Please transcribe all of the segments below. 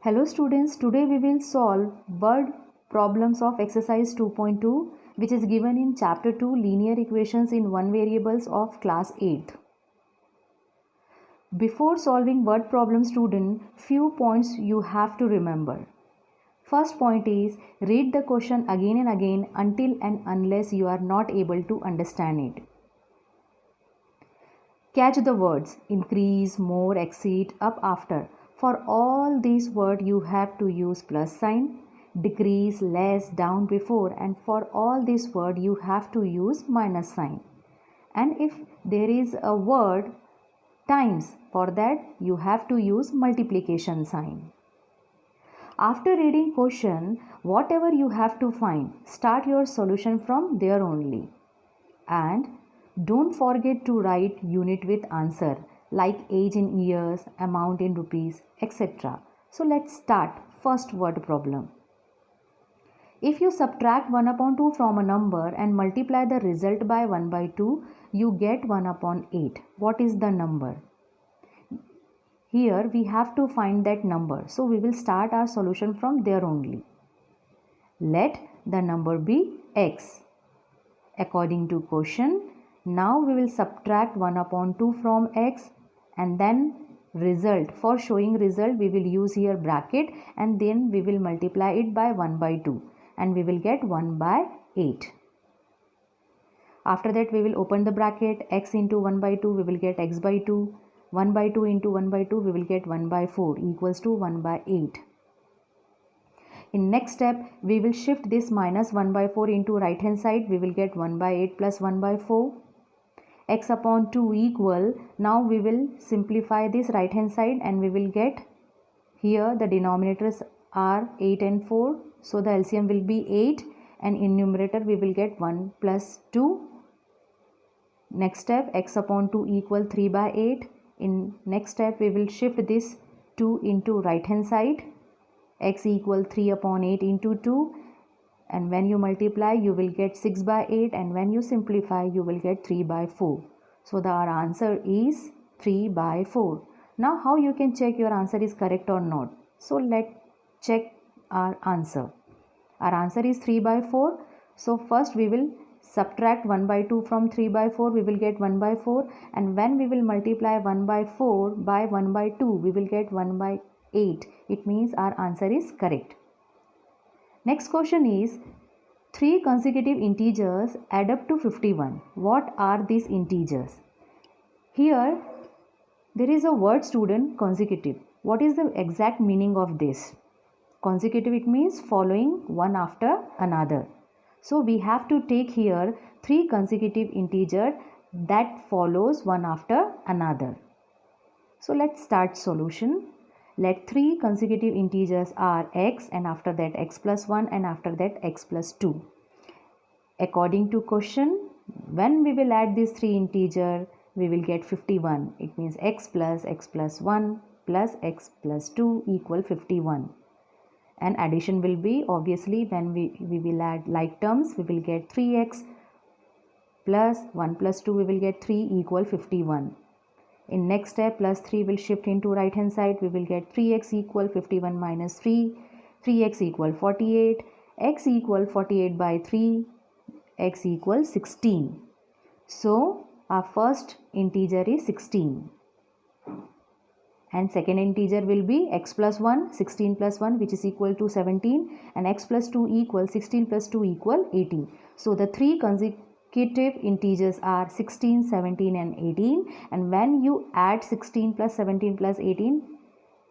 Hello students, today we will solve word problems of exercise 2.2 which is given in chapter 2 linear equations in one variables of class 8th. Before solving word problem student, few points you have to remember. First point is read the question again and again until and unless you are not able to understand it. Catch the words increase, more, exceed, up, after. For all these words you have to use plus sign, decrease, less, down, before, and for all these words you have to use minus sign. And if there is a word times, for that you have to use multiplication sign. After reading question, whatever you have to find, start your solution from there only. And don't forget to write unit with answer like age in years, amount in rupees, etc. So let's start first word problem. If you subtract 1 upon 2 from a number and multiply the result by 1 by 2, you get 1 upon 8. What is the number? Here we have to find that number. So we will start our solution from there only. Let the number be x. According to question, now we will subtract 1 upon 2 from x and then result. For showing result we will use here bracket and then we will multiply it by 1 by 2 and we will get 1 by 8. After that we will open the bracket, x into 1 by 2 we will get x by 2, 1 by 2 into 1 by 2 we will get 1 by 4 equals to 1 by 8. In next step, we will shift this minus 1 by 4 into right hand side. We will get 1 by 8 plus 1 by 4. X upon 2 equal. Now we will simplify this right hand side and we will get here the denominators are 8 and 4. So the LCM will be 8 and in numerator we will get 1 plus 2. Next step, x upon 2 equal 3 by 8. In next step, we will shift this 2 into right hand side. X equal 3 upon 8 into 2 and when you multiply you will get 6 by 8 and when you simplify you will get 3 by 4. So our answer is 3 by 4. Now how you can check your answer is correct or not? So let's check our answer. Our answer is 3 by 4. So first we will subtract 1 by 2 from 3 by 4 we will get 1 by 4 and when we will multiply 1 by 4 by 1 by 2 we will get 1 by 8. It means our answer is correct. Next question is 3 consecutive integers add up to 51. What are these integers? Here there is a word student consecutive. What is the exact meaning of this? Consecutive it means following one after another. So we have to take here 3 consecutive integers that follows one after another. So let's start solution. Let 3 consecutive integers are x and after that x plus 1 and after that x plus 2. According to question, when we will add these 3 integers, we will get 51. It means x plus 1 plus x plus 2 equal 51. And addition will be obviously when we will add like terms, we will get 3x plus 1 plus 2 we will get 3 equal 51. In next step plus 3 will shift into right hand side. We will get 3x equal 51 minus 3. 3x equal 48. X equal 48 by 3. X equal 16. So our first integer is 16. And second integer will be x plus 1, 16 plus 1 which is equal to 17 and x plus 2 equal 16 plus 2 equal 18. So the 3 consecutive integers are 16, 17 and 18 and when you add 16 plus 17 plus 18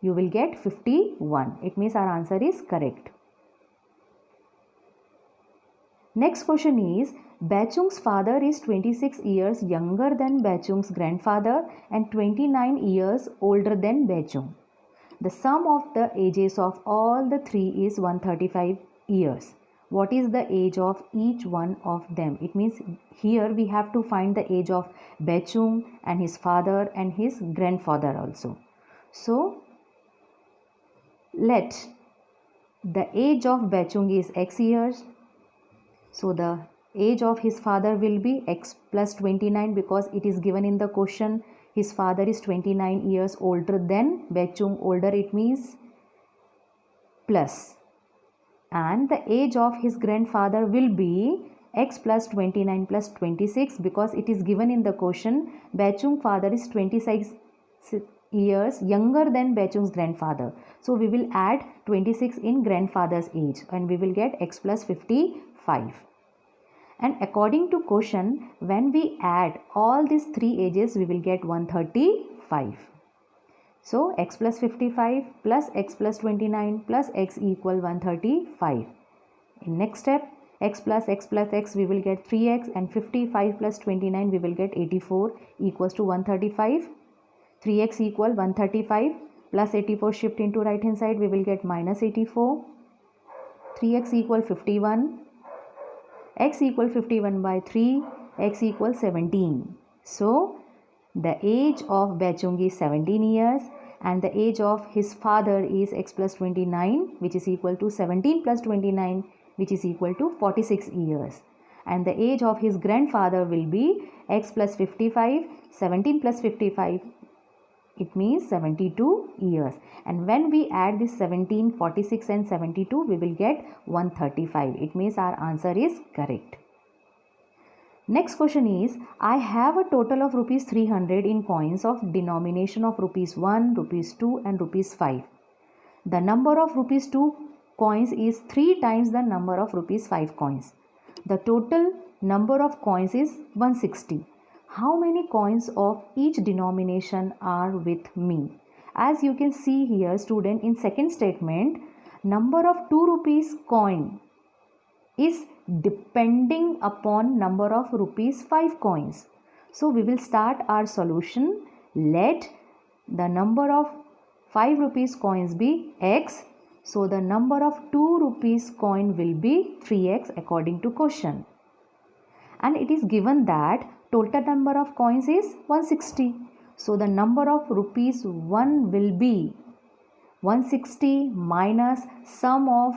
you will get 51. It means our answer is correct. Next question is Bachung's father is 26 years younger than Bachung's grandfather and 29 years older than Bachung. The sum of the ages of all the three is 135 years. What is the age of each one of them? It means here we have to find the age of Bachung and his father and his grandfather also. So let the age of Bachung is x years. So the age of his father will be x plus 29 because it is given in the question. His father is 29 years older than Bachung. Older it means plus, and the age of his grandfather will be x plus 29 plus 26, because it is given in the question Bechung father is 26 years younger than Bechung's grandfather. So we will add 26 in grandfather's age and we will get x plus 55. And according to question, when we add all these three ages, we will get 135. So x plus 55 plus x plus 29 plus x equal 135. In next step, x plus x we will get 3x, and 55 plus 29 we will get 84 equals to 135. 3x equal 135 plus 84, shift into right hand side, we will get minus 84. 3x equal 51. X equal 51 by 3, x equal 17. So the age of Bechung is 17 years and the age of his father is x plus 29, which is equal to 17 plus 29, which is equal to 46 years. And the age of his grandfather will be x plus 55, 17 plus 55, it means 72 years. And when we add this 17, 46 and 72, we will get 135. It means our answer is correct. Next question is, I have a total of rupees 300 in coins of denomination of rupees 1, rupees 2 and rupees 5. The number of rupees 2 coins is 3 times the number of rupees 5 coins. The total number of coins is 160. How many coins of each denomination are with me? As you can see here, student, in second statement, number of 2 rupees coin is depending upon number of rupees 5 coins. So we will start our solution. Let the number of 5 rupees coins be x. So the number of 2 rupees coin will be 3x according to question. And it is given that total number of coins is 160. So the number of rupees 1 will be 160 minus sum of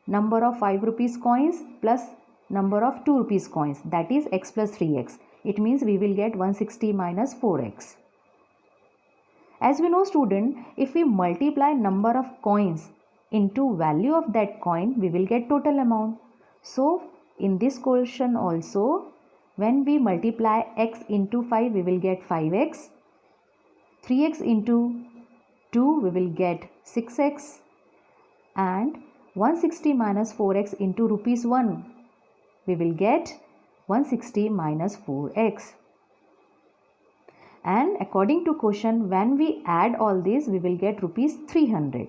number of 5 rupees coins plus number of 2 rupees coins, that is x plus 3x. It means we will get 160 minus 4x. As we know, student, if we multiply number of coins into value of that coin, we will get total amount. So in this question also, when we multiply x into 5, we will get 5x. 3x into 2, we will get 6x. And 160 minus 4x into rupees 1, we will get 160 minus 4x. And according to question, when we add all this, we will get rupees 300.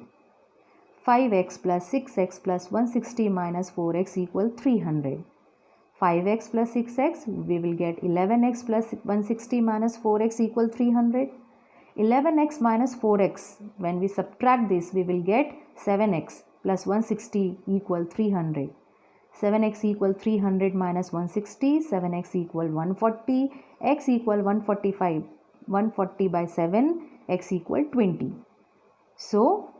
5x plus 6x plus 160 minus 4x equal 300. 5x plus 6x, we will get 11x plus 160 minus 4x equal 300. 11x minus 4x, when we subtract this, we will get 7x plus 160 equal 300. 7x equal 300 minus 160, 7x equal 140, x equal 145, 140 by 7, x equal 20. So,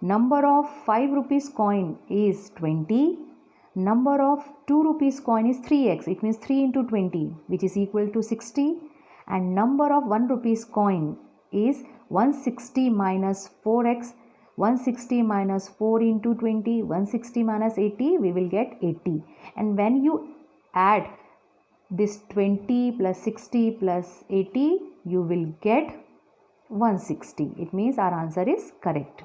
number of 5 rupees coin is 20. Number of 2 rupees coin is 3x. It means 3 into 20, which is equal to 60. And number of 1 rupees coin is 160 minus 4x. 160 minus 4 into 20, 160 minus 80, we will get 80. And when you add this 20 plus 60 plus 80, you will get 160. It means our answer is correct.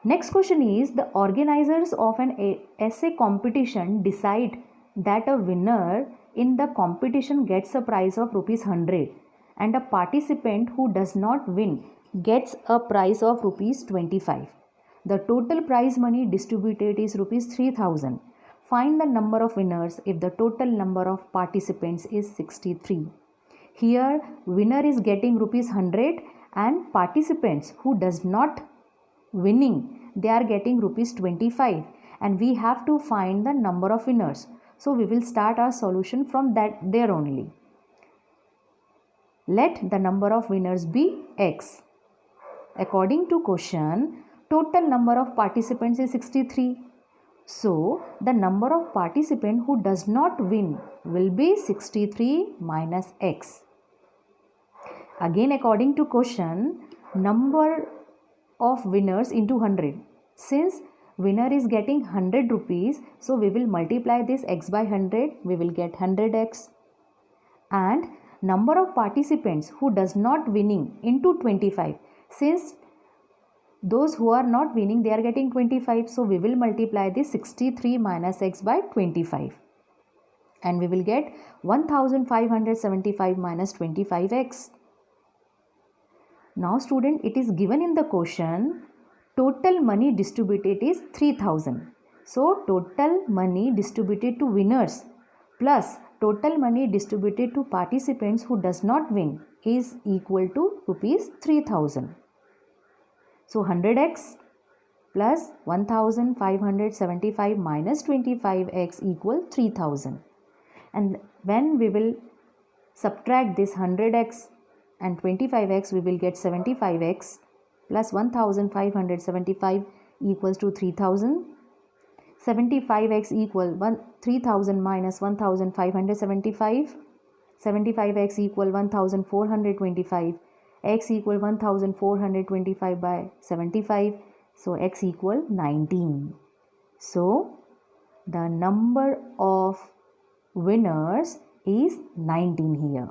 Next question is, the organizers of an essay competition decide that a winner in the competition gets a prize of rupees 100 and a participant who does not win gets a prize of rupees 25. The total prize money distributed is rupees 3000. Find the number of winners if the total number of participants is 63. Here winner is getting rupees 100 and participants who does not winning, they are getting rupees 25, and we have to find the number of winners. So we will start our solution from there only. Let the number of winners be x. According to question, total number of participants is 63. So the number of participant who does not win will be 63 minus x. Again, according to question, number of winners into 100. Since winner is getting 100 rupees, so we will multiply this x by 100, we will get 100x. And number of participants who does not winning into 25. Since those who are not winning, they are getting 25, so we will multiply this 63 minus x by 25. And we will get 1575 minus 25x. Now student, it is given in the question, total money distributed is 3000. So total money distributed to winners plus total money distributed to participants who does not win is equal to rupees 3000. So 100x plus 1575 minus 25x equal 3000. And when we will subtract this 100x and 25x, we will get 75x plus 1575 equals to 3000. 75x equal 3000 minus 1575. 75x equal 1425. X equal 1425 by 75. So x equal 19. So the number of winners is 19 here.